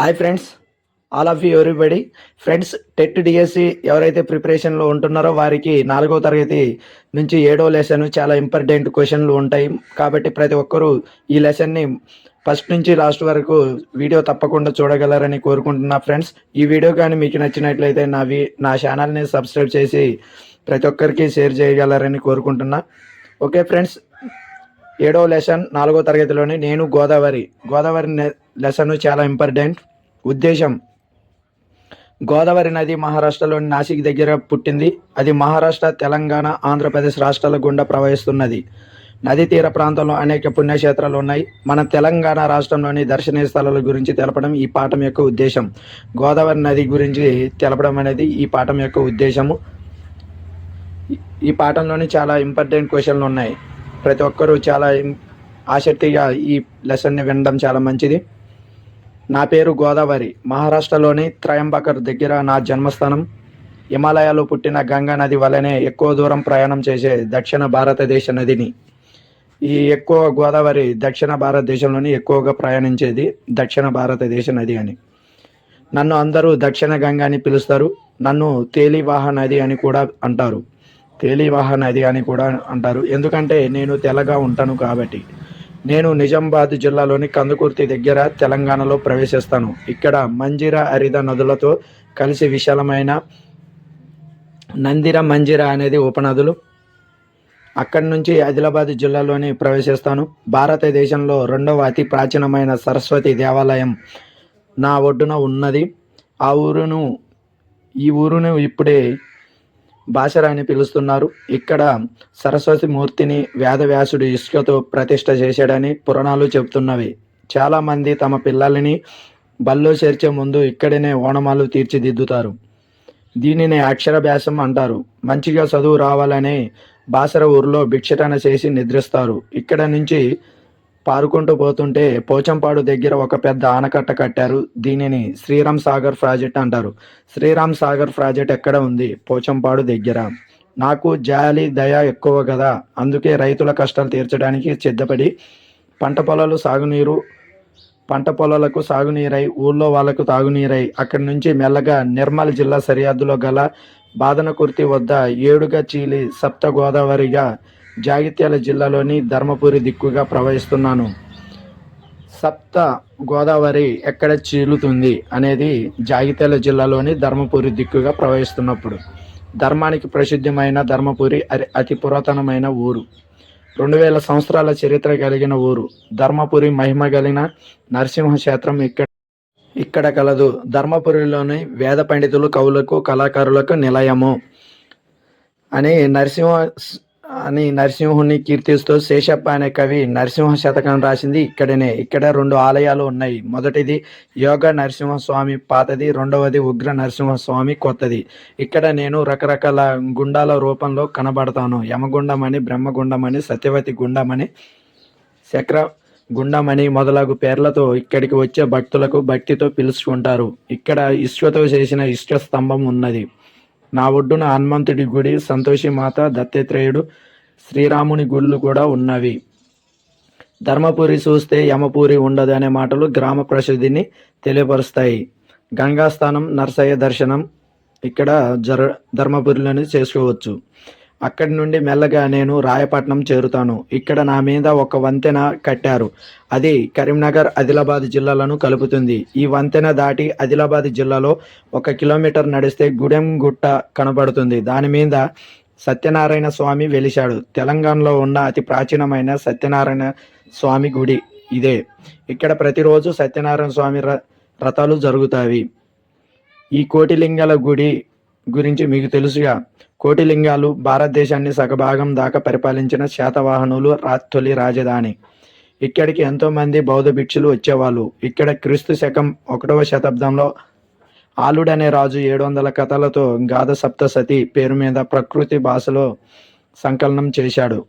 Hi friends, all of you everybody. Friends, TET DSC ఎవరైతే ప్రిపరేషన్లో ఉంటున్నారో వారికి 4వ తరగతి నుంచి 7వ లెసన్ చాలా ఇంపార్టెంట్ క్వశ్చన్లు ఉంటాయి. కాబట్టి ప్రతి ఒక్కరూ ఈ లెసన్ని ఫస్ట్ నుంచి లాస్ట్ వరకు వీడియో తప్పకుండా చూడగలరని కోరుకుంటున్నా. ఫ్రెండ్స్, ఈ వీడియో కానీ మీకు నచ్చినట్లయితే నా ఛానల్ని సబ్స్క్రైబ్ చేసి ప్రతి ఒక్కరికి షేర్ చేయగలరని కోరుకుంటున్నా. ఓకే ఫ్రెండ్స్, 7వ లెసన్ 4వ తరగతిలోని నేను గోదావరి లెసన్ చాలా ఇంపార్టెంట్. ఉద్దేశం: గోదావరి నది మహారాష్ట్రలోని నాసిక్ దగ్గర పుట్టింది. అది మహారాష్ట్ర, తెలంగాణ, ఆంధ్రప్రదేశ్ రాష్ట్రాల గుండా ప్రవహిస్తున్నది. నదీ తీర ప్రాంతంలో అనేక పుణ్యక్షేత్రాలు ఉన్నాయి. మన తెలంగాణ రాష్ట్రంలోని దర్శనీయ స్థలాల గురించి తెలపడం ఈ పాఠం యొక్క ఉద్దేశం. గోదావరి నది గురించి తెలపడం అనేది ఈ పాఠం యొక్క ఉద్దేశము. ఈ పాఠంలోని చాలా ఇంపార్టెంట్ క్వశ్చన్లు ఉన్నాయి. ప్రతి ఒక్కరూ చాలా ఆసక్తిగా ఈ లెసన్ని వినడం చాలా మంచిది. నా పేరు గోదావరి. మహారాష్ట్రలోని త్రయంబకర్ దగ్గర నా జన్మస్థానం. హిమాలయాలో పుట్టిన గంగా నది వలనే ఎక్కువ దూరం ప్రయాణం చేసే దక్షిణ భారతదేశ నదిని. ఈ గోదావరి దక్షిణ భారతదేశంలోని ఎక్కువగా ప్రయాణించేది దక్షిణ భారతదేశ నది అని. నన్ను అందరూ దక్షిణ గంగా అని పిలుస్తారు. నన్ను తేలివాహ నది అని కూడా అంటారు. ఎందుకంటే నేను తెల్లగా ఉంటాను కాబట్టి. నేను నిజామాబాద్ జిల్లాలోని కందుకుర్తి దగ్గర తెలంగాణలో ప్రవేశిస్తాను. ఇక్కడ మంజిరా, అరిద నదులతో కలిసి విశాలమైన నందిర, మంజిరా అనేది ఉపనదులు. అక్కడి నుంచి ఆదిలాబాద్ జిల్లాలోని ప్రవేశిస్తాను. భారతదేశంలో 2వ అతి ప్రాచీనమైన సరస్వతి దేవాలయం నా ఒడ్డున ఉన్నది. ఈ ఊరును ఇప్పుడే బాసర అని పిలుస్తున్నారు. ఇక్కడ సరస్వతి మూర్తిని వేదవ్యాసుడు ఇసుకతో ప్రతిష్ఠ చేశాడని పురాణాలు చెబుతున్నవి. చాలామంది తమ పిల్లల్ని బల్లో చేర్చే ముందు ఇక్కడనే ఓనమాలు తీర్చిదిద్దుతారు. దీనిని అక్షరాభ్యాసం అంటారు. మంచిగా చదువు రావాలని బాసర ఊరిలో భిక్షటన చేసి నిద్రిస్తారు. ఇక్కడ నుంచి పారుకుంటూ పోతుంటే పోచంపాడు దగ్గర ఒక పెద్ద ఆనకట్ట కట్టారు. దీనిని శ్రీరామ్ సాగర్ ప్రాజెక్ట్ అంటారు. శ్రీరామ్ సాగర్ ప్రాజెక్ట్ ఎక్కడ ఉంది? పోచంపాడు దగ్గర. నాకు జాలి, దయ ఎక్కువ కదా, అందుకే రైతుల కష్టాలు తీర్చడానికి సిద్ధపడి పంట పొలాలకు సాగునీరై, ఊళ్ళో వాళ్లకు తాగునీరై, అక్కడి నుంచి మెల్లగా నిర్మల్ జిల్లా సరిహద్దులో గల బాదనకుర్తి వద్ద 7గా చీలి సప్త గోదావరిగా జగిత్యాల జిల్లాలోని ధర్మపురి దిక్కుగా ప్రవహిస్తున్నాను. సప్త గోదావరి ఎక్కడ చీలుతుంది అనేది జగిత్యాల జిల్లాలోని ధర్మపురి దిక్కుగా ప్రవహిస్తున్నప్పుడు. ధర్మానికి ప్రసిద్ధమైన ధర్మపురి అతి పురాతనమైన ఊరు. 2000 సంవత్సరాల చరిత్ర కలిగిన ఊరు. ధర్మపురి మహిమ కలిగిన నరసింహ క్షేత్రం ఇక్కడ కలదు. ధర్మపురిలోని వేద పండితులు, కవులకు, కళాకారులకు నిలయము అని నరసింహుని కీర్తిస్తూ శేషప్ప అనే కవి నరసింహ శతకం రాసింది ఇక్కడనే. ఇక్కడ 2 ఆలయాలు ఉన్నాయి. మొదటిది యోగ నరసింహస్వామి పాతది, రెండవది ఉగ్ర నరసింహస్వామి కొత్తది. ఇక్కడ నేను రకరకాల గుండాల రూపంలో కనబడతాను. యమగుండమని, బ్రహ్మగుండమని, సత్యవతి గుండమని, చక్ర గుండమని మొదలగు పేర్లతో ఇక్కడికి వచ్చే భక్తులకు భక్తితో పిలుచుకుంటారు. ఇక్కడ ఇసుకతో చేసిన ఇష్ట స్తంభం ఉన్నది. నా ఒడ్డున హనుమంతుడి గుడి, సంతోషి మాత, దత్తాత్రేయుడు, శ్రీరాముని గుళ్ళు కూడా ఉన్నవి. ధర్మపురి చూస్తే యమపురి ఉండదు అనే మాటలు గ్రామ ప్రసిద్ధిని తెలియపరుస్తాయి. గంగా స్నానం, నరసయ్య దర్శనం ఇక్కడ ధర్మపురిలోనే చేసుకోవచ్చు. అక్కడి నుండి మెల్లగా నేను రాయపట్నం చేరుతాను. ఇక్కడ నా మీద ఒక వంతెన కట్టారు. అది కరీంనగర్, ఆదిలాబాద్ జిల్లాలను కలుపుతుంది. ఈ వంతెన దాటి ఆదిలాబాద్ జిల్లాలో 1 కిలోమీటర్ నడిస్తే గుడెం గుట్ట కనబడుతుంది. దాని మీద సత్యనారాయణ స్వామి వెలిశాడు. తెలంగాణలో ఉన్న అతి ప్రాచీనమైన సత్యనారాయణ స్వామి గుడి ఇదే. ఇక్కడ ప్రతిరోజు సత్యనారాయణ స్వామి రథాలు జరుగుతాయి. ఈ కోటిలింగాల గుడి గురించి మీకు తెలుసుగా. కోటిలింగాలు భారతదేశాన్ని సగభాగం దాకా పరిపాలించిన శాతవాహనులు తొలి రాజధాని. ఇక్కడికి ఎంతోమంది బౌద్ధ భిక్షులు వచ్చేవాళ్ళు. ఇక్కడ క్రీస్తు శకం 1వ శతాబ్దంలో ఆలుడు అనే రాజు 700 కథలతో గాథ సప్తసతి పేరు మీద ప్రకృతి భాషలో సంకలనం చేశాడు.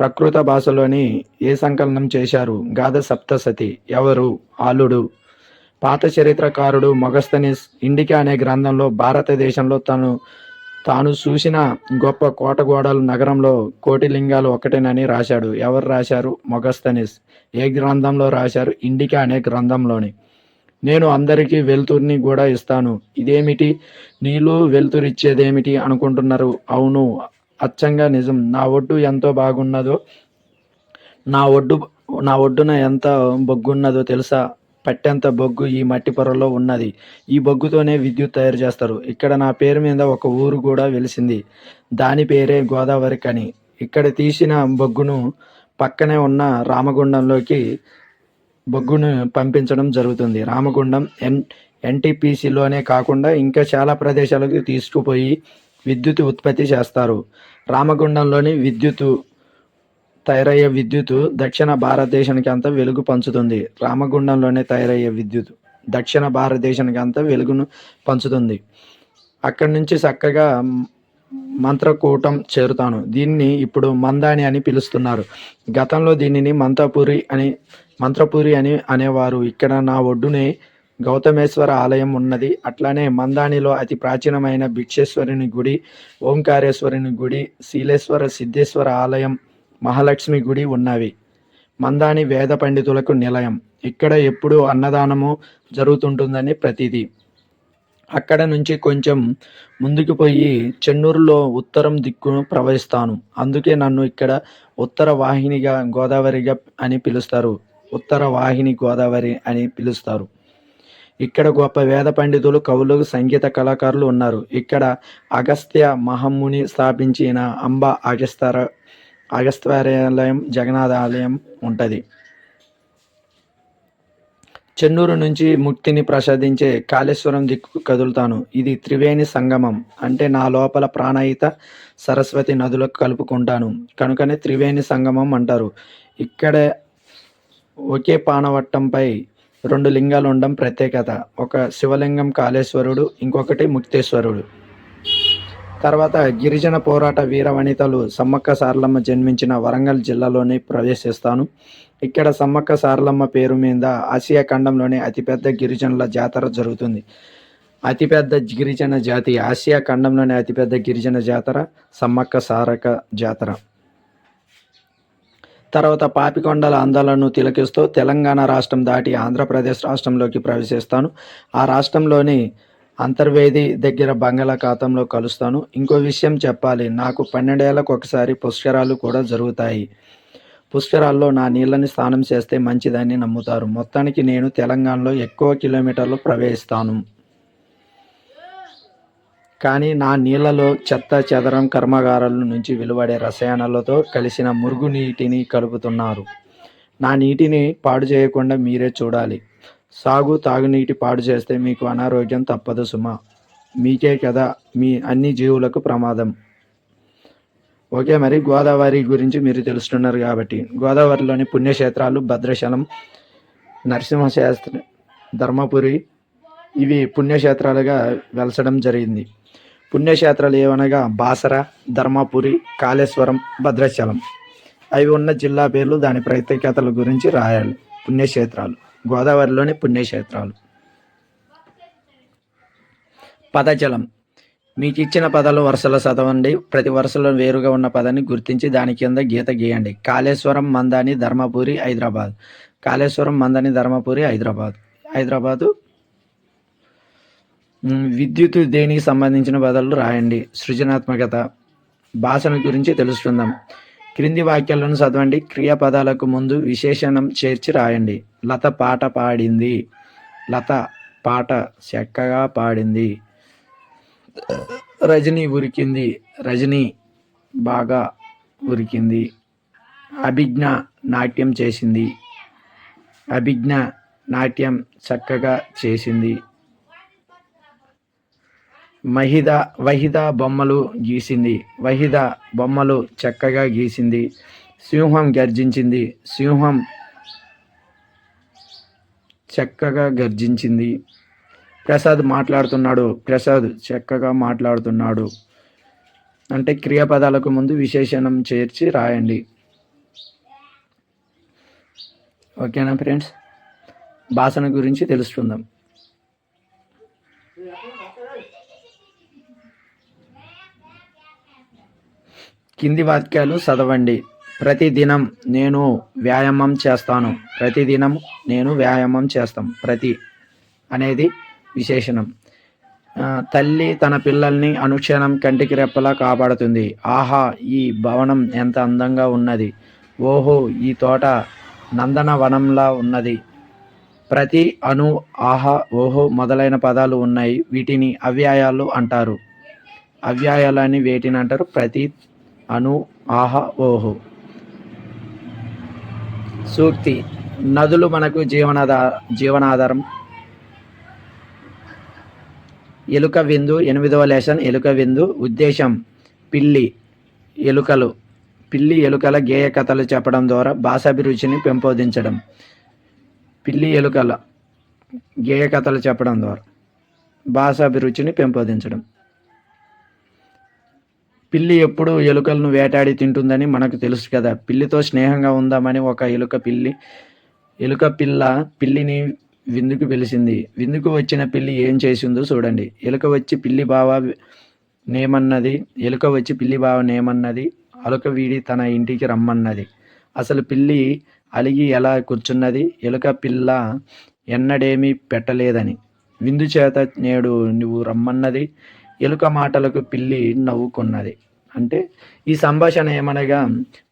ప్రకృత భాషలోని ఏ సంకలనం చేశారు? గాథ సప్తసతి. ఎవరు? ఆలుడు. పాత చరిత్రకారుడు మొగస్తనిస్ ఇండికా అనే గ్రంథంలో భారతదేశంలో తాను చూసిన గొప్ప కోటగోడలు నగరంలో కోటిలింగాలు ఒకటేనని రాశాడు. ఎవరు రాశారు? మొగస్తనిస్. ఏ గ్రంథంలో రాశారు? ఇండికా అనే గ్రంథంలోని. నేను అందరికీ వెలుతురిని కూడా ఇస్తాను. ఇదేమిటి, నీళ్ళు వెలుతురిచ్చేదేమిటి అనుకుంటున్నారు? అవును, అచ్చంగా నిజం. నా ఒడ్డు ఎంతో బాగున్నదో, నా ఒడ్డు నా ఒడ్డున ఎంత బొగ్గున్నదో తెలుసా? పట్టెంత బొగ్గు ఈ మట్టి పొరలో ఉన్నది. ఈ బొగ్గుతోనే విద్యుత్ తయారు చేస్తారు. ఇక్కడ నా పేరు మీద ఒక ఊరు కూడా వెలిసింది. దాని పేరే గోదావరికని. ఇక్కడ తీసిన బొగ్గును పక్కనే ఉన్న రామగుండంలోకి బొగ్గును పంపించడం జరుగుతుంది. రామగుండం ఎన్టీపీసీలోనే కాకుండా ఇంకా చాలా ప్రదేశాలకు తీసుకుపోయి విద్యుత్ ఉత్పత్తి చేస్తారు. రామగుండంలోని తయారయ్యే విద్యుత్ దక్షిణ భారతదేశానికి అంతా వెలుగు పంచుతుంది. రామగుండంలోనే తయారయ్యే విద్యుత్ దక్షిణ భారతదేశానికి అంతా వెలుగును పంచుతుంది. అక్కడి నుంచి చక్కగా మంత్రకూటం చేరుతాను. దీన్ని ఇప్పుడు మందాని అని పిలుస్తున్నారు. గతంలో దీనిని మంత్రపురి అని అనేవారు. ఇక్కడ నా ఒడ్డునే గౌతమేశ్వర ఆలయం ఉన్నది. అట్లానే మందానిలో అతి ప్రాచీనమైన భిక్షేశ్వరుని గుడి, ఓంకారేశ్వరుని గుడి, శీలేశ్వర సిద్ధేశ్వర ఆలయం, మహాలక్ష్మి గుడి ఉన్నవి. మందాని వేద పండితులకు నిలయం. ఇక్కడ ఎప్పుడూ అన్నదానము జరుగుతుంటుందని ప్రతీది. అక్కడ నుంచి కొంచెం ముందుకు పోయి చెన్నూరులో ఉత్తరం దిక్కును ప్రవహిస్తాను. అందుకే నన్ను ఇక్కడ ఉత్తర వాహినిగా గోదావరిగా అని పిలుస్తారు. ఉత్తర వాహిని గోదావరి అని పిలుస్తారు. ఇక్కడ గొప్ప వేద పండితులు, కవులు, సంగీత కళాకారులు ఉన్నారు. ఇక్కడ అగస్త్య మహాముని స్థాపించిన అంబ అగస్త్యాలయం, జగన్నాథ ఆలయం ఉంటుంది. చెన్నూరు నుంచి ముక్తిని ప్రసాదించే కాళేశ్వరం దిక్కు కదులుతాను. ఇది త్రివేణి సంగమం. అంటే నా లోపల ప్రాణహిత సరస్వతి నదులకు కలుపుకుంటాను కనుకనే త్రివేణి సంగమం అంటారు. ఇక్కడే ఒకే పానవట్టంపై 2 లింగాలు ఉండడం ప్రత్యేకత. ఒక శివలింగం కాళేశ్వరుడు, ఇంకొకటి ముక్తేశ్వరుడు. తర్వాత గిరిజన పోరాట వీర వనితలు సమ్మక్క సారలమ్మ జన్మించిన వరంగల్ జిల్లాలోనే ప్రవేశిస్తాను. ఇక్కడ సమ్మక్క సారలమ్మ పేరు మీద ఆసియా ఖండంలోనే అతిపెద్ద గిరిజనుల జాతర జరుగుతుంది. అతిపెద్ద గిరిజన జాతి, ఆసియా ఖండంలోనే అతిపెద్ద గిరిజన జాతర సమ్మక్క సారక జాతర. తర్వాత పాపికొండల అందాలను తిలకిస్తూ తెలంగాణ రాష్ట్రం దాటి ఆంధ్రప్రదేశ్ రాష్ట్రంలోకి ప్రవేశిస్తాను. ఆ రాష్ట్రంలోని అంతర్వేది దగ్గర బంగాళాఖాతంలో కలుస్తాను. ఇంకో విషయం చెప్పాలి, నాకు 12 ఏళ్లకు ఒకసారి పుష్కరాలు కూడా జరుగుతాయి. పుష్కరాల్లో నా నీళ్ళని స్నానం చేస్తే మంచిదని నమ్ముతారు. మొత్తానికి నేను తెలంగాణలో ఎక్కువ కిలోమీటర్లు ప్రవేశిస్తాను. కానీ నా నీళ్ళలో చెత్త చెదరం కర్మాగారాల నుంచి వెలువడే రసాయనాలతో కలిసిన మురుగునీటిని కలుపుతున్నారు. నా నీటిని పాడు చేయకుండా మీరే చూడాలి. తాగునీటి పాడు చేస్తే మీకు అనారోగ్యం తప్పదు సుమా. మీకే కదా, మీ అన్ని జీవులకు ప్రమాదం. ఓకే, మరి గోదావరి గురించి మీరు తెలుస్తున్నారు కాబట్టి గోదావరిలోని పుణ్యక్షేత్రాలు భద్రాచలం, నరసింహశాస్త్రి, ధర్మపురి ఇవి పుణ్యక్షేత్రాలుగా వెలసడం జరిగింది. పుణ్యక్షేత్రాలు ఏమనగా బాసర, ధర్మపురి, కాళేశ్వరం, భద్రాచలం. అవి ఉన్న జిల్లా పేర్లు, దాని ప్రత్యేకతల గురించి రాయాలి. పుణ్యక్షేత్రాలు, గోదావరిలోని పుణ్యక్షేత్రాలు. పదజలం. మీకు ఇచ్చిన పదాలు వరుసలో చదవండి. ప్రతి వరుసలో వేరుగా ఉన్న పదాన్ని గుర్తించి దాని కింద గీత గీయండి. కాళేశ్వరం, మందాని, ధర్మపురి, హైదరాబాద్. కాళేశ్వరం, మందాని, ధర్మపురి, హైదరాబాదు. విద్యుత్ దేనికి సంబంధించిన పదాలు రాయండి. సృజనాత్మకత. భాషను గురించి తెలుసుకుందాం. క్రింది వాక్యాలను చదవండి. క్రియాపదాలకు ముందు విశేషణం చేర్చి రాయండి. లత పాట పాడింది. లత పాట చక్కగా పాడింది. రజని ఉరికింది. రజని బాగా ఉరికింది. అభిజ్ఞ నాట్యం చేసింది. అభిజ్ఞ నాట్యం చక్కగా చేసింది. వహిద బొమ్మలు గీసింది. వహిద బొమ్మలు చక్కగా గీసింది. సింహం గర్జించింది. సింహం చక్కగా గర్జించింది. ప్రసాద్ మాట్లాడుతున్నాడు. ప్రసాద్ చక్కగా మాట్లాడుతున్నాడు. అంటే క్రియాపదాలకు ముందు విశేషణం చేర్చి రాయండి. ఓకేనా ఫ్రెండ్స్, భాషణ గురించి తెలుసుకుందాం. కింది వాక్యాలు చదవండి. ప్రతిదినం నేను వ్యాయామం చేస్తాను. ప్రతిదినం నేను వ్యాయామం చేస్తాం. అనేది విశేషణం. తల్లి తన పిల్లల్ని అనుక్షణం కంటికి రెప్పలా కాపాడుతుంది. ఆహా, ఈ భవనం ఎంత అందంగా ఉన్నది. ఓహో, ఈ తోట నందనవనంలా ఉన్నది. ప్రతి అను, ఆహా, ఓహో మొదలైన పదాలు ఉన్నాయి. వీటిని అవ్యయాలు అంటారు. అవ్యయాలు అని వేటిని అంటారు? ప్రతి, అను, ఆహా, ఓహో. సూక్తి. నదులు మనకు జీవనాధారం. ఎలుక విందు. 8వ లెసన్ ఎలుక విందు. ఉద్దేశం పిల్లి ఎలుకల గేయ కథలు చెప్పడం ద్వారా భాషాభిరుచిని పెంపొందించడం. పిల్లి ఎలుకల గేయ కథలు చెప్పడం ద్వారా భాషాభిరుచిని పెంపొందించడం. పిల్లి ఎప్పుడు ఎలుకలను వేటాడి తింటుందని మనకు తెలుసు కదా. పిల్లితో స్నేహంగా ఉందామని ఒక ఎలుక పిల్ల పిల్లిని విందుకు పిలిచింది. విందుకు వచ్చిన పిల్లి ఏం చేసిందో చూడండి. ఎలుక వచ్చి పిల్లి బావ నేమన్నది. అలుక వీడి తన ఇంటికి రమ్మన్నది. అసలు పిల్లి అలిగి ఎలా కూర్చున్నది. ఎలుక పిల్ల ఎన్నడేమీ పెట్టలేదని. విందు చేత నేడు నువ్వు రమ్మన్నది. ఎలుక మాటలకు పిల్లి నవ్వుకున్నది. అంటే ఈ సంభాషణ ఏమనగా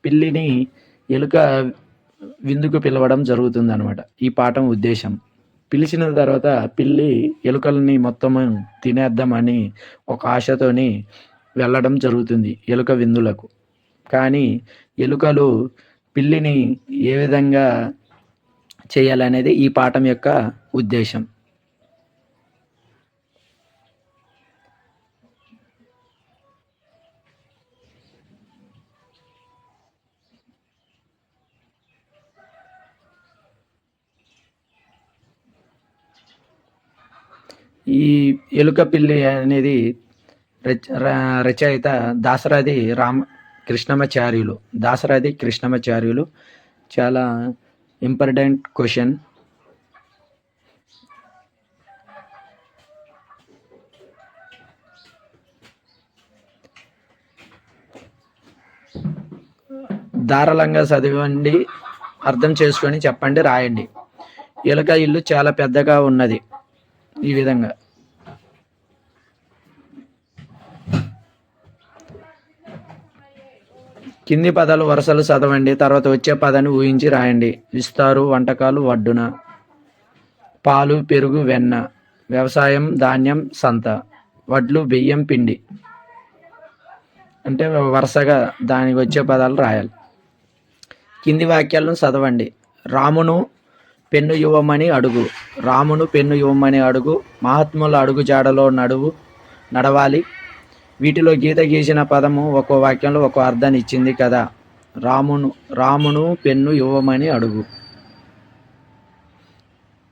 పిల్లిని ఎలుక విందుకు పిలవడం జరుగుతుంది అనమాట. ఈ పాఠం ఉద్దేశం. పిలిచిన తర్వాత పిల్లి ఎలుకల్ని మొత్తం తినేద్దామని ఒక ఆశతోని వెళ్ళడం జరుగుతుంది ఎలుక విందులకు. కానీ ఎలుకలు పిల్లిని ఏ విధంగా చేయాలనేది ఈ పాఠం యొక్క ఉద్దేశం. ఈ ఎలుక పిల్లి అనేది రచయిత దాశరథి కృష్ణమాచార్యులు. చాలా ఇంపార్టెంట్ క్వశ్చన్. ధారాళంగా చదివండి, అర్థం చేసుకొని చెప్పండి, రాయండి. ఎలుక ఇల్లు చాలా పెద్దగా ఉన్నది. ఈ విధంగా కింది పదాలు వరుసలు చదవండి. తర్వాత వచ్చే పదాన్ని ఊహించి రాయండి. విస్తారు, వంటకాలు, వడ్డున. పాలు, పెరుగు, వెన్న. వ్యవసాయం, ధాన్యం, సంత. వడ్లు, బియ్యం, పిండి. అంటే వరుసగా దానికి వచ్చే పదాలు రాయాలి. కింది వాక్యాలను చదవండి. రామును పెన్ను ఇవ్వమని అడుగు. మహాత్ముల అడుగు జాడలో నడవాలి. వీటిలో గీత గీసిన పదము ఒక్కో వాక్యంలో ఒక్కో అర్థాన్ని ఇచ్చింది కదా. రామును పెన్ను ఇవ్వమని అడుగు.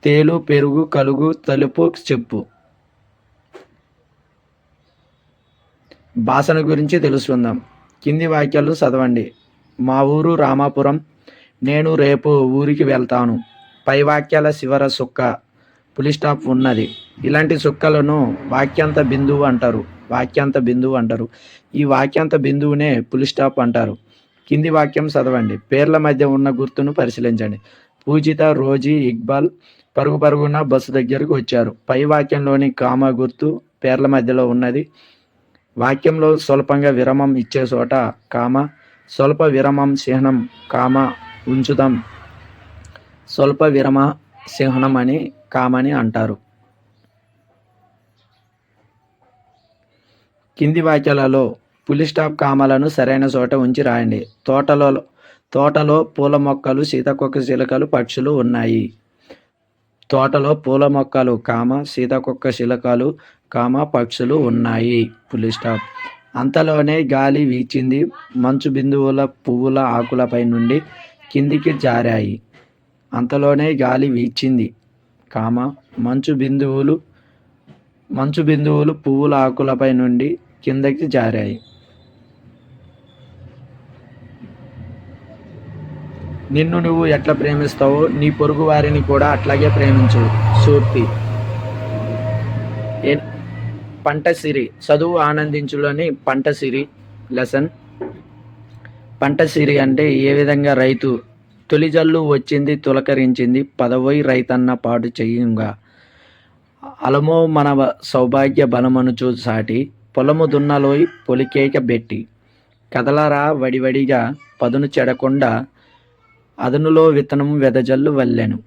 తేలు, పెరుగు, కలుగు, తలుపు, చెప్పు. భాషను గురించి తెలుసుకుందాం. కింది వాక్యాలు చదవండి. మా ఊరు రామాపురం. నేను రేపు ఊరికి వెళ్తాను. పై వాక్యాల చివర సుక్క పులి స్టాప్ ఉన్నది. ఇలాంటి సుక్కలను వాక్యాంత బిందువు అంటారు. ఈ వాక్యాంత బిందువునే పులి స్టాప్ అంటారు. కింది వాక్యం చదవండి. పేర్ల మధ్య ఉన్న గుర్తును పరిశీలించండి. పూజిత, రోజీ, ఇక్బాల్ పరుగున బస్సు దగ్గరకు వచ్చారు. పై వాక్యంలోని కామా గుర్తు పేర్ల మధ్యలో ఉన్నది. వాక్యంలో స్వల్పంగా విరామం ఇచ్చే చోట కామా, స్వల్ప విరామం చిహ్నం కామా ఉంచుదాం. స్వల్ప విరామ చిహ్నం అని కామని అంటారు. కింది వాక్యాలలో పులి స్టాప్ కామాలను సరైన చోట ఉంచి రాయండి. తోటలో పూల మొక్కలు, సీతాకొక చిలుకలు, పక్షులు ఉన్నాయి. తోటలో పూల మొక్కలు సీతాకొక చిలుకలు పక్షులు ఉన్నాయి. పులి స్టాప్. అంతలోనే గాలి వీచింది. మంచు బిందువుల పువ్వుల ఆకులపై నుండి కిందికి జారాయి. అంతలోనే గాలి వీచింది, మంచు బిందువులు పువ్వుల ఆకులపై నుండి కిందకి జారాయి. నిన్ను నువ్వు ఎట్లా ప్రేమిస్తావో నీ పొరుగు వారిని కూడా అట్లాగే ప్రేమించు. సూక్తి. పంటసిరి. చదువు ఆనందించులని పంటసిరి లెసన్. పంటసిరి అంటే ఏ విధంగా రైతు తొలి జల్లు వచ్చింది తులకరించింది, పదవై రైతన్న పాటు చెయ్యంగా. అలమో మన సౌభాగ్య బలమనుచు సాటి పొలము దున్నలోయి పొలికేక బెట్టి కదలరా వడివడిగా పదును చెడకుండా అదనులో విత్తనం వెదజల్లు వల్లెను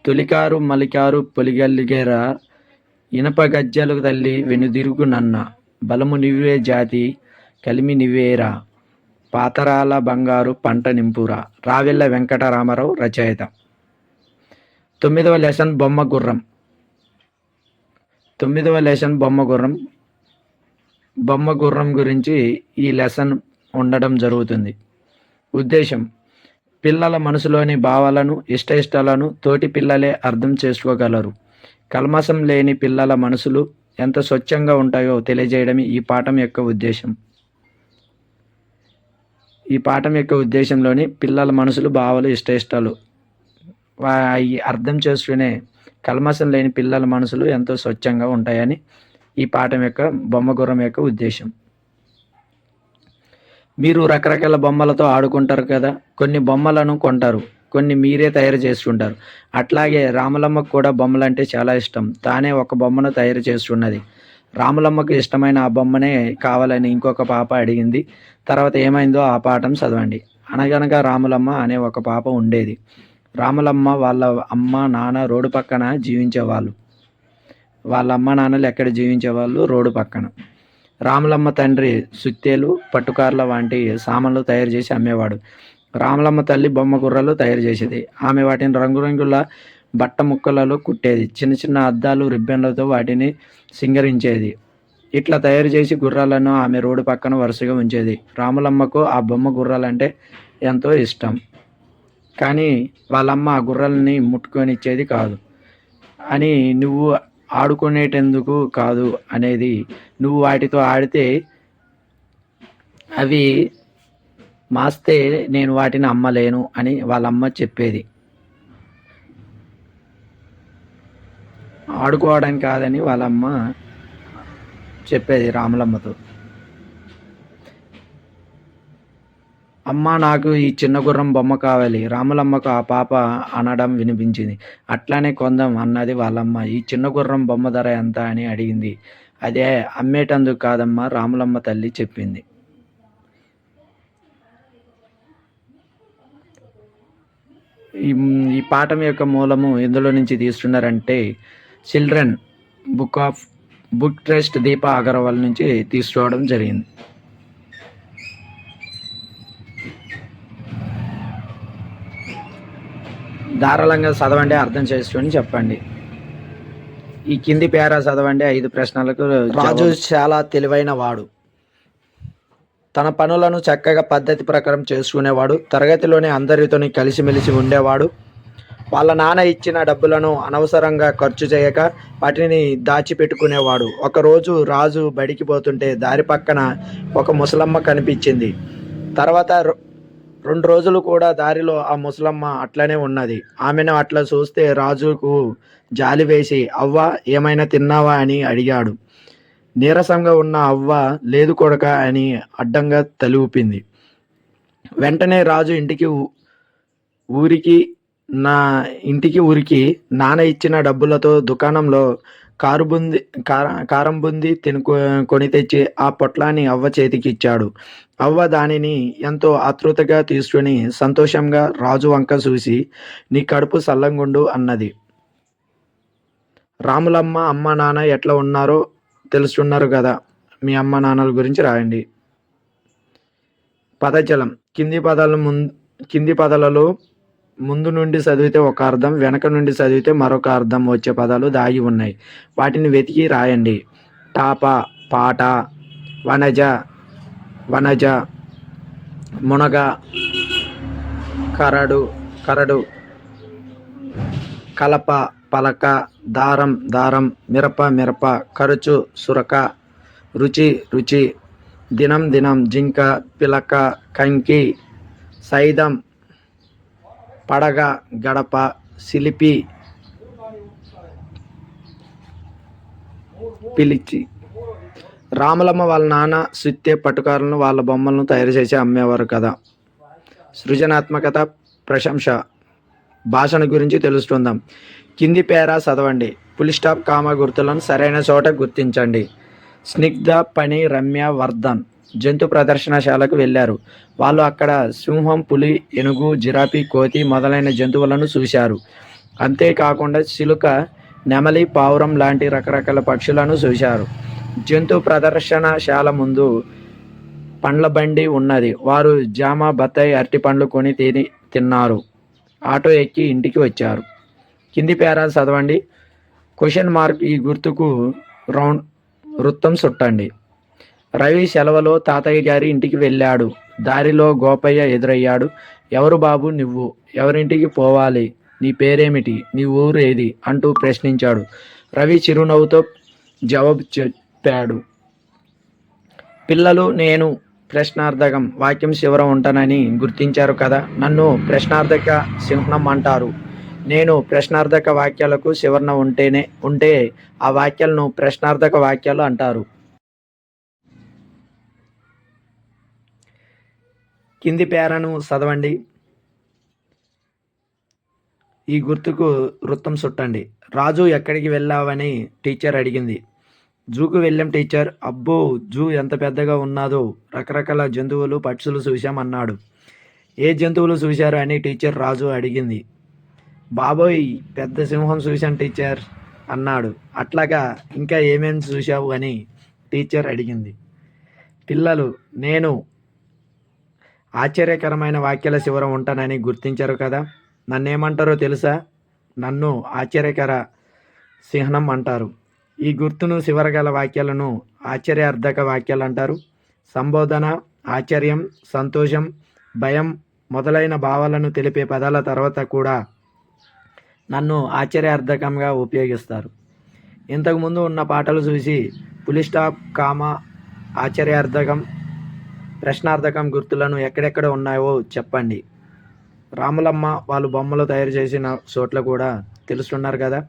తొలికారు మలికారు పొలిగల్లిగేరా ఇనప గజ్జలు తల్లి వెనుదిరుగు నన్న బలము నివ్వే జాతి కలిమి నివ్వేరా పాతరాల బంగారు పంట నింపురా. రావెల్ల వెంకటరామారావు రచయిత. 9వ లెసన్ బొమ్మ గుర్రం. 9వ లెసన్ బొమ్మ గుర్రం. బొమ్మ గుర్రం గురించి ఈ లెసన్ ఉండడం జరుగుతుంది. ఉద్దేశం: పిల్లల మనసులోని భావాలను ఇష్టాలను తోటి పిల్లలే అర్థం చేసుకోగలరు. కల్మషం లేని పిల్లల మనసులు ఎంత స్వచ్ఛంగా ఉంటాయో తెలియజేయడమే ఈ పాఠం యొక్క ఉద్దేశం. ఈ పాఠం యొక్క ఉద్దేశంలోని పిల్లల మనసులు భావాలు ఇష్టాలు అర్థం చేసుకునే కల్మషం లేని పిల్లల మనసులు ఎంతో స్వచ్ఛంగా ఉంటాయని ఈ పాఠం యొక్క బొమ్మ గుర్రం యొక్క ఉద్దేశం. మీరు రకరకాల బొమ్మలతో ఆడుకుంటారు కదా. కొన్ని బొమ్మలను కొంటారు, కొన్ని మీరే తయారు చేసుకుంటారు. అట్లాగే రాములమ్మకు కూడా బొమ్మలంటే చాలా ఇష్టం. తానే ఒక బొమ్మను తయారు చేస్తున్నది. రాములమ్మకు ఇష్టమైన ఆ బొమ్మనే కావాలని ఇంకొక పాప అడిగింది. తర్వాత ఏమైందో ఆ పాఠం చదవండి. అనగనగా రాములమ్మ అనే ఒక పాప ఉండేది. రాములమ్మ వాళ్ళ అమ్మ నాన్న రోడ్డు పక్కన జీవించేవాళ్ళు. వాళ్ళ అమ్మ నాన్నలు ఎక్కడ జీవించేవాళ్ళు? రోడ్డు పక్కన. రాములమ్మ తండ్రి సుత్తేలు, పట్టుకార్ల వంటి సామాన్లు తయారు చేసి అమ్మేవాడు. రాములమ్మ తల్లి బొమ్మ గుర్రాలు తయారు చేసేది. ఆమె వాటిని రంగురంగుల బట్ట ముక్కలలో కుట్టేది. చిన్న చిన్న అద్దాలు, రిబ్బన్లతో వాటిని సింగరించేది. ఇట్లా తయారు చేసి గుర్రాలను ఆమె రోడ్డు పక్కన వరుసగా ఉంచేది. రాములమ్మకు ఆ బొమ్మ గుర్రాలంటే ఎంతో ఇష్టం. కానీ వాళ్ళమ్మ ఆ గుర్రాలని ముట్టుకొని ఇచ్చేది కాదు. అని నువ్వు ఆడుకునేటందుకు కాదు అనేది, నువ్వు వాటితో ఆడితే అవి మాస్తే నేను వాటిని అమ్మలేను అని వాళ్ళమ్మ చెప్పేది. ఆడుకోవడానికి కాదని వాళ్ళమ్మ చెప్పేది రాములమ్మతో. అమ్మ నాకు ఈ చిన్న గుర్రం బొమ్మ కావాలి, రాములమ్మకు ఆ పాప అనడం వినిపించింది. అట్లానే కొందాం అన్నది వాళ్ళమ్మ. ఈ చిన్న గుర్రం బొమ్మ ధర ఎంత అని అడిగింది. అదే అమ్మేటందుకు కాదమ్మా, రాములమ్మ తల్లి చెప్పింది. ఈ పాఠం యొక్క మూలము ఎందులో నుంచి తీస్తున్నారంటే చిల్డ్రన్ బుక్ ట్రస్ట్ దీప అగర్వాల్ నుంచి తీసుకోవడం జరిగింది. ధారాళంగా చదవండి, అర్థం చేసుకొని చెప్పండి. ఈ కింది పేరా చదవండి. 5 ప్రశ్నలకు. రాజు చాలా తెలివైన వాడు. తన పనులను చక్కగా పద్ధతి ప్రకారం చేసుకునేవాడు. తరగతిలోనే అందరితోని కలిసిమెలిసి ఉండేవాడు. వాళ్ళ నాన్న ఇచ్చిన డబ్బులను అనవసరంగా ఖర్చు చేయక వాటిని దాచిపెట్టుకునేవాడు. ఒకరోజు రాజు బడికి పోతుంటే దారి పక్కన ఒక ముసలమ్మ కనిపించింది. తర్వాత 2 రోజులు కూడా దారిలో ఆ ముసలమ్మ అట్లనే ఉన్నది. ఆమెను అట్లా చూస్తే రాజుకు జాలి వేసి, అవ్వ ఏమైనా తిన్నావా అని అడిగాడు. నీరసంగా ఉన్న అవ్వ లేదు కొడక అని అడ్డంగా తల ఊపింది. వెంటనే రాజు ఊరికి నాన్న ఇచ్చిన డబ్బులతో దుకాణంలో కారం బుంది కొని తెచ్చి ఆ పొట్లాన్ని అవ్వ చేతికి ఇచ్చాడు. అవ్వ దానిని ఎంతో ఆతృతగా తీసుకుని సంతోషంగా రాజు వంక చూసి, నీ కడుపు సల్లంగుండు అన్నది. రాములమ్మ అమ్మ నాన్న ఎట్లా ఉన్నారో తెలుసుకున్నారు కదా. మీ అమ్మ నాన్నల గురించి రాయండి. పదజలం. కింది పదాలలో ముందు నుండి చదివితే ఒక అర్థం, వెనక నుండి చదివితే మరొక అర్థం వచ్చే పదాలు దాగి ఉన్నాయి. వాటిని వెతికి రాయండి. టాప పాట, వనజ మునగ, కరడు, కలప పలక, దారం మిరప, ఖర్చు సురక, రుచి, దినం జింక, పిలక, కంకి, సైదం, పడగ, గడప, సిలిపి, పిలిచి. రాములమ్మ వాళ్ళ నాన్న సుత్తే పట్టుకారులను వాళ్ళ బొమ్మలను తయారు చేసి అమ్మేవారు కదా. సృజనాత్మకత, ప్రశంస. భాషణ గురించి తెలుసుకుందాం. కింది పేరా చదవండి. ఫుల్ స్టాప్, కామా గుర్తులను సరైన చోట గుర్తించండి. స్నిగ్ధ, పని, రమ్య, వర్ధన్ జంతు ప్రదర్శనశాలకు వెళ్ళారు. వాళ్ళు అక్కడ సింహం, పులి, ఏనుగు, జిరాఫీ, కోతి మొదలైన జంతువులను చూశారు. అంతేకాకుండా చిలుక, నెమలి, పావురం లాంటి రకరకాల పక్షులను చూశారు. జంతు ప్రదర్శనశాల ముందు పండ్ల బండి ఉన్నది. వారు జామ, బత్తాయి, అరటి పండ్లు కొని తిన్నారు. ఆటో ఎక్కి ఇంటికి వచ్చారు. కింది పేరాలు చదవండి. క్వశ్చన్ మార్క్ ఈ గుర్తుకు రౌండ్ వృత్తం చుట్టండి. రవి సెలవులో తాతయ్య గారి ఇంటికి వెళ్ళాడు. దారిలో గోపయ్య ఎదురయ్యాడు. ఎవరు బాబు నువ్వు? ఎవరింటికి పోవాలి? నీ పేరేమిటి? నీ ఊరు ఏది? అంటూ ప్రశ్నించాడు. రవి చిరునవ్వుతో జవాబు చెప్పాడు. పిల్లలు, నేను ప్రశ్నార్థకం వాక్యం చివర ఉంటానని గుర్తించారు కదా. నన్ను ప్రశ్నార్థక సింహం అంటారు. నేను ప్రశ్నార్థక వాక్యాలకు చివరన ఉంటే ఆ వాక్యాలను ప్రశ్నార్థక వాక్యాలు అంటారు. కింది పేరాను చదవండి. ఈ గుర్తుకు వృత్తం చుట్టండి. రాజు ఎక్కడికి వెళ్ళావని టీచర్ అడిగింది. జూకు వెళ్ళాం టీచర్. అబ్బో, జూ ఎంత పెద్దగా ఉన్నదో, రకరకాల జంతువులు, పక్షులు చూశామన్నాడు. ఏ జంతువులు చూశారు అని టీచర్ రాజు అడిగింది. బాబోయ్, పెద్ద సింహం చూశాను టీచర్ అన్నాడు. అట్లాగా, ఇంకా ఏమేమి చూశావు అని టీచర్ అడిగింది. పిల్లలు, నేను ఆశ్చర్యకరమైన వాక్యాల చివర ఉంటానని గుర్తించారు కదా. నన్నేమంటారో తెలుసా? నన్ను ఆశ్చర్యకర చిహ్నం అంటారు. ఈ గుర్తును చివర గల వాక్యాలను ఆశ్చర్యార్థక వాక్యాలు అంటారు. సంబోధన, ఆశ్చర్యం, సంతోషం, భయం మొదలైన భావాలను తెలిపే పదాల తర్వాత కూడా నన్ను ఆశ్చర్యార్థకంగా ఉపయోగిస్తారు. ఇంతకుముందు ఉన్న పాటలు చూసి ఫుల్ స్టాప్, కామా, ఆశ్చర్యార్థకం, ప్రశ్నార్థకం గుర్తులను ఎక్కడెక్కడ ఉన్నాయో చెప్పండి. రాములమ్మ వాళ్ళు బొమ్మలు తయారు చేసిన చోట్ల కూడా తెలుసుకున్నారు కదా.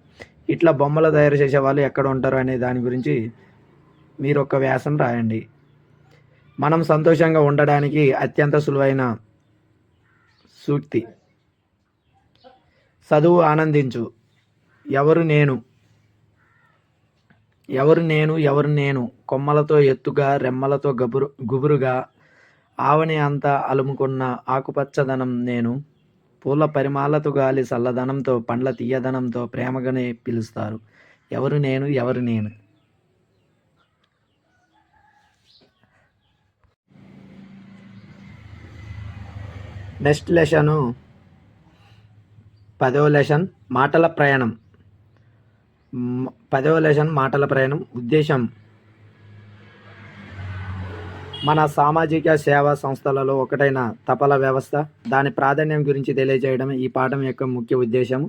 ఇట్లా బొమ్మలు తయారు చేసే వాళ్ళు ఎక్కడ ఉంటారు అనే దాని గురించి మీరు ఒక వ్యాసం రాయండి. మనం సంతోషంగా ఉండడానికి అత్యంత సులువైన సూక్తి. చదువు, ఆనందించు. ఎవరు నేను? ఎవరు నేను? ఎవరు నేను? కొమ్మలతో ఎత్తుగా, రెమ్మలతో గుబురుగా, ఆవని అంతా అలుముకున్న ఆకుపచ్చదనం నేను. పూల పరిమాలతో, గాలి చల్లదనంతో, పండ్ల తీయదనంతో ప్రేమగానే పిలుస్తారు. ఎవరు నేను? ఎవరు నేను? నెక్స్ట్ లెసను 10వ లెసన్ మాటల ప్రయాణం. 10వ లెసన్ మాటల ప్రయాణం. ఉద్దేశం: మన సామాజిక సేవా సంస్థలలో ఒకటైన తపాలా వ్యవస్థ, దాని ప్రాధాన్యం గురించి తెలియజేయడం ఈ పాఠం యొక్క ముఖ్య ఉద్దేశం.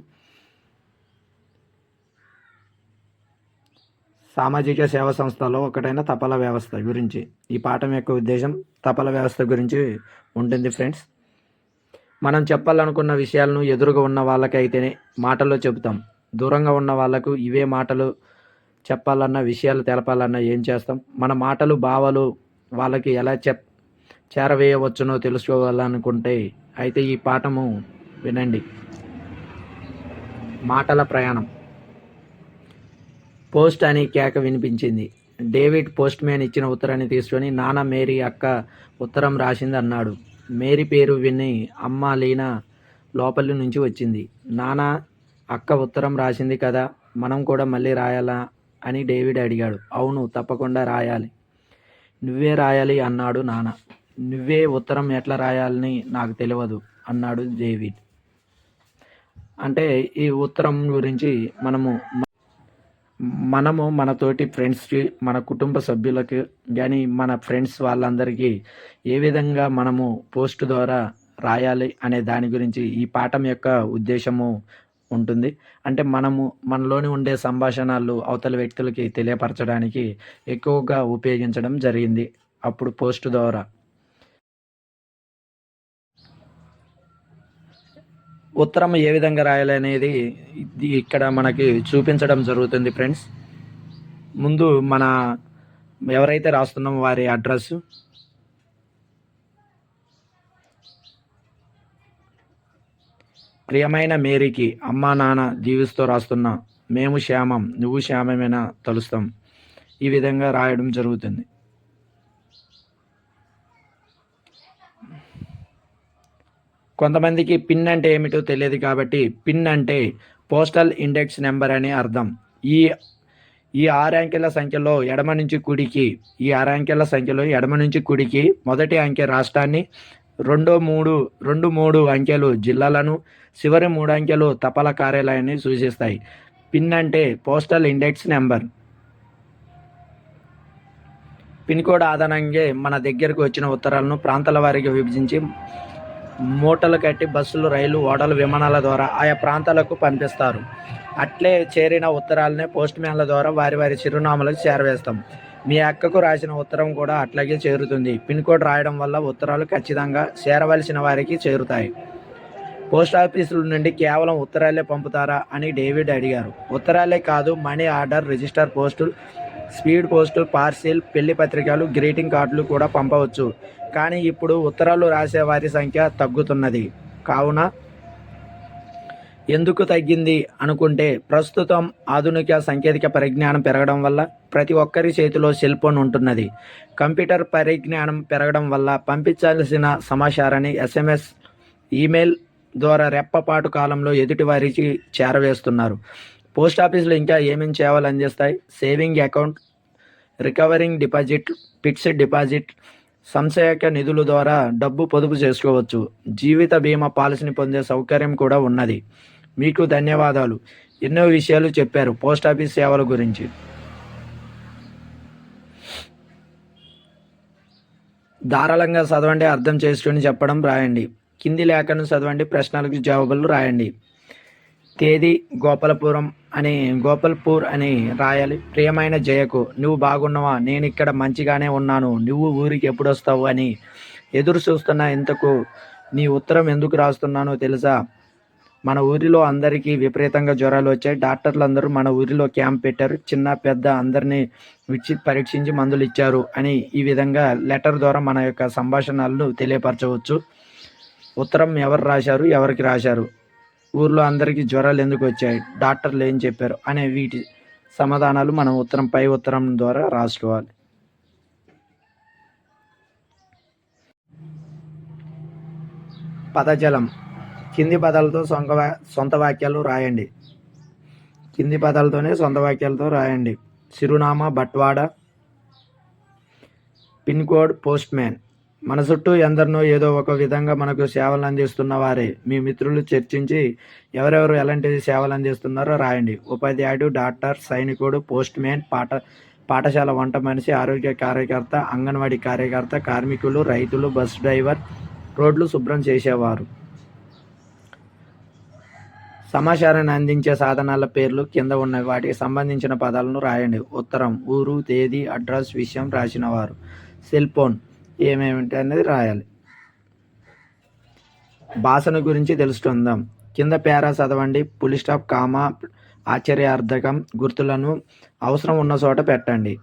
సామాజిక సేవా సంస్థలో ఒకటైన తపాలా వ్యవస్థ గురించి ఈ పాఠం యొక్క ఉద్దేశం తపాలా వ్యవస్థ గురించి ఉంటుంది ఫ్రెండ్స్. మనం చెప్పాలనుకున్న విషయాలను ఎదురుగా ఉన్న వాళ్ళకైతేనే మాటల్లో చెబుతాం. దూరంగా ఉన్న వాళ్ళకు ఇవే మాటలు చెప్పాలన్న, విషయాలు తెలపాలన్నా ఏం చేస్తాం? మన మాటలు, భావాలు వాళ్ళకి ఎలా చేరవేయవచ్చునో తెలుసుకోవాలనుకుంటే అయితే ఈ పాఠము వినండి. మాటల ప్రయాణం. పోస్ట్ అని కేక వినిపించింది. డేవిడ్ పోస్ట్ మ్యాన్ ఇచ్చిన ఉత్తరాన్ని తీసుకొని, నాన్న, మేరీ అక్క ఉత్తరం రాసింది అన్నాడు. మేరీ పేరు విని అమ్మ లీనా లోపలి నుంచి వచ్చింది. నాన్న, అక్క ఉత్తరం రాసింది కదా, మనం కూడా మళ్ళీ రాయాలా అని డేవిడ్ అడిగాడు. అవును, తప్పకుండా రాయాలి. నువ్వే రాయాలి అన్నాడు నాన్న. నువ్వే ఉత్తరం ఎట్లా రాయాలని నాకు తెలియదు అన్నాడు డేవిడ్. అంటే ఈ ఉత్తరం గురించి మనము మనతోటి ఫ్రెండ్స్కి, మన కుటుంబ సభ్యులకి కానీ మన ఫ్రెండ్స్ వాళ్ళందరికీ ఏ విధంగా మనము పోస్ట్ ద్వారా రాయాలి అనే దాని గురించి ఈ పాఠం యొక్క ఉద్దేశము ఉంటుంది. అంటే మనలోని ఉండే సంభాషణలు అవతల వ్యక్తులకి తెలియపరచడానికి ఎక్కువగా ఉపయోగించడం జరిగింది అప్పుడు పోస్ట్ ద్వారా. ఉత్తరం ఏ విధంగా రాయాలి అనేది ఇక్కడ మనకి చూపించడం జరుగుతుంది ఫ్రెండ్స్. ముందు మన ఎవరైతే రాస్తున్నామో వారి అడ్రస్, ప్రియమైన మేరీకి అమ్మా నాన్న దీవిస్తూ రాస్తున్నా. మేము క్షేమం, నువ్వు క్షేమమేనా తలుస్తాం. ఈ విధంగా రాయడం జరుగుతుంది. కొంతమందికి పిన్ అంటే ఏమిటో తెలియదు కాబట్టి పిన్ అంటే పోస్టల్ ఇండెక్స్ నెంబర్ అని అర్థం. ఈ ఈ 6 అంకెల సంఖ్యలో ఎడమ నుంచి కుడికి మొదటి అంకె రాష్ట్రాన్ని, రెండు మూడు అంకెలు జిల్లాలను, చివరి 3 అంకెలు తపాలా కార్యాలయాన్ని సూచిస్తాయి. పిన్ అంటే postal index number. Pin code ఆధారంగా మన దగ్గరకు వచ్చిన ఉత్తరాలను ప్రాంతాల వారీగా విభజించి మూటలు కట్టి బస్సులు, రైలు, ఓడలు, విమానాల ద్వారా ఆయా ప్రాంతాలకు పంపిస్తారు. అట్లే చేరిన ఉత్తరాలనే పోస్ట్ మ్యాన్ల ద్వారా వారి వారి చిరునామాలకు చేరవేస్తాం. మీ అక్కకు రాసిన ఉత్తరం కూడా అట్లాగే చేరుతుంది. పిన్ కోడ్ రాయడం వల్ల ఉత్తరాలు ఖచ్చితంగా చేరవలసిన వారికి చేరుతాయి. పోస్ట్ ఆఫీసుల నుండి కేవలం ఉత్తరాలే పంపుతారా అని డేవిడ్ అడిగారు. ఉత్తరాలే కాదు, మనీ ఆర్డర్, రిజిస్టర్ పోస్టులు, స్పీడ్ పోస్టు, పార్సిల్, పెళ్లి పత్రికలు, గ్రీటింగ్ కార్డులు కూడా పంపవచ్చు. కానీ ఇప్పుడు ఉత్తరాలు రాసే వారి సంఖ్య తగ్గుతున్నది. కావున ఎందుకు తగ్గింది అనుకుంటే, ప్రస్తుతం ఆధునిక సాంకేతిక పరిజ్ఞానం పెరగడం వల్ల ప్రతి ఒక్కరి చేతిలో సెల్ ఫోన్ ఉంటున్నది. కంప్యూటర్ పరిజ్ఞానం పెరగడం వల్ల పంపించాల్సిన సమాచారాన్ని SMS, ఈమెయిల్ ద్వారా రెప్పపాటు కాలంలో ఎదుటి వారికి చేరవేస్తున్నారు. పోస్ట్ ఆఫీసులు ఇంకా ఏమేమి సేవలు అందిస్తాయి? Saving account, recurring deposit, fixed deposit, సంశయక నిధుల ద్వారా డబ్బు పొదుపు చేసుకోవచ్చు. జీవిత బీమా పాలసీని పొందే సౌకర్యం కూడా ఉన్నది. మీకు ధన్యవాదాలు. ఎన్నో విషయాలు చెప్పారు పోస్ట్ ఆఫీస్ సేవల గురించి. ధారాళంగా చదవండి, అర్థం చేసుకుని చెప్పడం రాయండి. కింది లేఖను చదవండి, ప్రశ్నలకు జవాబులు రాయండి. తేదీ గోపాల్పూర్ అని రాయాలి. ప్రియమైన జయకు, నువ్వు బాగున్నావా? నేను ఇక్కడ మంచిగానే ఉన్నాను. నువ్వు ఊరికి ఎప్పుడు వస్తావు అని ఎదురు చూస్తున్నా. ఇంతకు నీ ఉత్తరం ఎందుకు రాస్తున్నానో తెలుసా? మన ఊరిలో అందరికీ విపరీతంగా జ్వరాలు వచ్చాయి. డాక్టర్లు అందరూ మన ఊరిలో క్యాంప్ పెట్టారు. చిన్న పెద్ద అందరినీ పరీక్షించి మందులు ఇచ్చారు అని. ఈ విధంగా లెటర్ ద్వారా మన యొక్క సంభాషణలను తెలియపరచవచ్చు. ఉత్తరం ఎవరు రాశారు, ఎవరికి రాశారు, ఊర్లో అందరికీ జ్వరాలు ఎందుకు వచ్చాయి, డాక్టర్లు ఏం చెప్పారు అనే వీటి సమాధానాలు మనం ఉత్తరం ద్వారా రాసుకోవాలి. పదజలం. కింది పదాలతో సొంత వాక్యాలు రాయండి. చిరునామా బట్వాడ, పిన్ కోడ్ పోస్ట్ మ్యాన్. మన చుట్టూ ఎందరినో ఏదో ఒక విధంగా మనకు సేవలు అందిస్తున్న వారే. మీ మిత్రులు చర్చించి ఎవరెవరు ఎలాంటి సేవలు అందిస్తున్నారో రాయండి. ఉపాధ్యాయుడు, డాక్టర్, సైనికుడు, పోస్ట్ మ్యాన్, పాఠశాల వంట మనిషి, ఆరోగ్య కార్యకర్త, అంగన్వాడీ కార్యకర్త, కార్మికులు, రైతులు, బస్ డ్రైవర్, రోడ్లు శుభ్రం చేసేవారు. సమాచారాన్ని అందించే సాధనాల పేర్లు కింద ఉన్న వాటికి సంబంధించిన పదాలను రాయండి. ఉత్తరం, ఊరు, తేదీ, అడ్రస్, విషయం రాసినవారు. సెల్ ఫోన్ ఏమేమిటి అనేది రాయాలి. భాషను గురించి తెలుసుకుందాం. కింద పేరా చదవండి. పులి స్టాప్, కామా, ఆశ్చర్యార్థకం గుర్తులను అవసరం ఉన్న చోట పెట్టండి.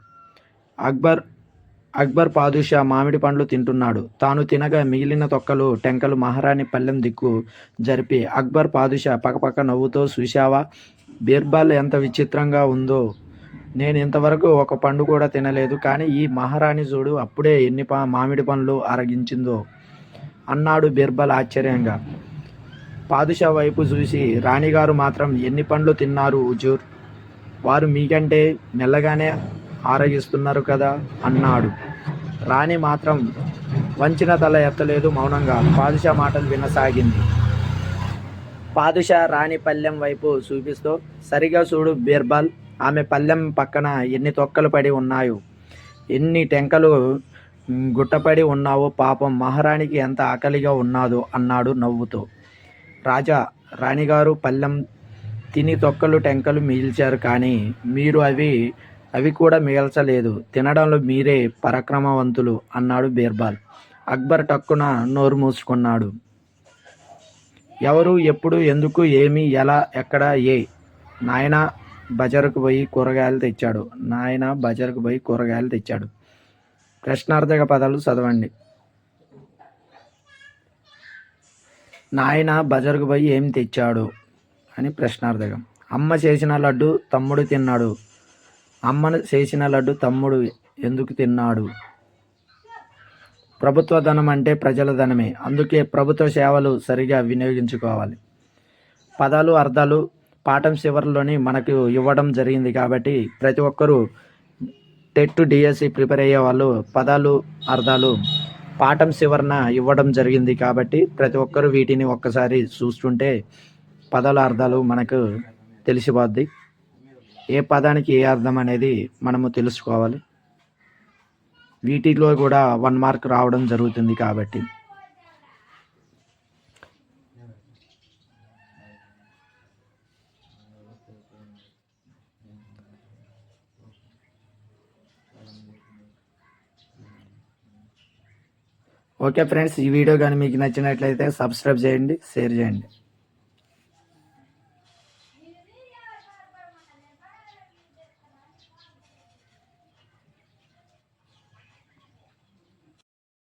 అక్బర్ పాదుషా మామిడి పండ్లు తింటున్నాడు. తాను తినగా మిగిలిన తొక్కలు, టెంకలు మహారాణి పల్లెం దిక్కు జరిపి అక్బర్ పాదుషా పక్కపక్క నవ్వుతో, చూశావా బీర్బల్ ఎంత విచిత్రంగా ఉందో, నేను ఇంతవరకు ఒక పండు కూడా తినలేదు, కానీ ఈ మహారాణి చూడు అప్పుడే ఎన్ని మామిడి పండ్లు అరగించిందో అన్నాడు బీర్బల్ ఆశ్చర్యంగా. పాదుషా వైపు చూసి, రాణిగారు మాత్రం ఎన్ని పండ్లు తిన్నారు హుజూర్, వారు మీకంటే మెల్లగానే ఆరగిస్తున్నారు కదా అన్నాడు. రాణి మాత్రం వంచిన తల ఎత్తలేదు, మౌనంగా పాదుషా మాటలు వినసాగింది. పాదుషా రాణి పల్లెం వైపు చూపిస్తూ, సరిగా చూడు బీర్బల్, ఆమె పల్లెం పక్కన ఎన్ని తొక్కలు పడి ఉన్నాయో, ఎన్ని టెంకలు గుట్టపడి ఉన్నావో, పాపం మహారాణికి ఎంత ఆకలిగా ఉన్నాదో అన్నాడు నవ్వుతూ. రాజా, రాణిగారు పల్లెం తిని తొక్కలు టెంకలు మిగిల్చారు, కానీ మీరు అవి కూడా మిగల్చలేదు. తినడంలో మీరే పరాక్రమవంతులు అన్నాడు బీర్బల్. అక్బర్ టక్కున నోరు మూసుకున్నాడు. ఎవరు, ఎప్పుడు, ఎందుకు, ఏమి, ఎలా, ఎక్కడ, నాయన బజారుకు పోయి కూరగాయలు తెచ్చాడు. ప్రశ్నార్థక పదాలు చదవండి. నాయన బజారుకు పోయి ఏం తెచ్చాడు అని ప్రశ్నార్థకం. అమ్మ చేసిన లడ్డు తమ్ముడు తిన్నాడు. అమ్మను చేసిన లడ్డు తమ్ముడు ఎందుకు తిన్నాడు? ప్రభుత్వ ధనం అంటే ప్రజల ధనమే, అందుకే ప్రభుత్వ సేవలు సరిగా వినియోగించుకోవాలి. పదాలు అర్థాలు పాఠం చివరిలోని మనకు ఇవ్వడం జరిగింది కాబట్టి ప్రతి ఒక్కరూ టెట్ డిఎస్సి ప్రిపేర్ అయ్యే వాళ్ళు పదాలు అర్థాలు పాఠం చివరన ఇవ్వడం జరిగింది కాబట్టి ప్రతి ఒక్కరూ వీటిని ఒక్కసారి చూస్తుంటే పదాల అర్థాలు మనకు తెలిసిపోద్ది. ఏ పదానికి ఏ అర్థం అనేది మనము తెలుసుకోవాలి. వీటిలో కూడా 1 మార్క్ రావడం జరుగుతుంది కాబట్టి. ఓకే ఫ్రెండ్స్, ఈ వీడియో కానీ మీకు నచ్చినట్లయితే సబ్స్క్రైబ్ చేయండి, షేర్ చేయండి.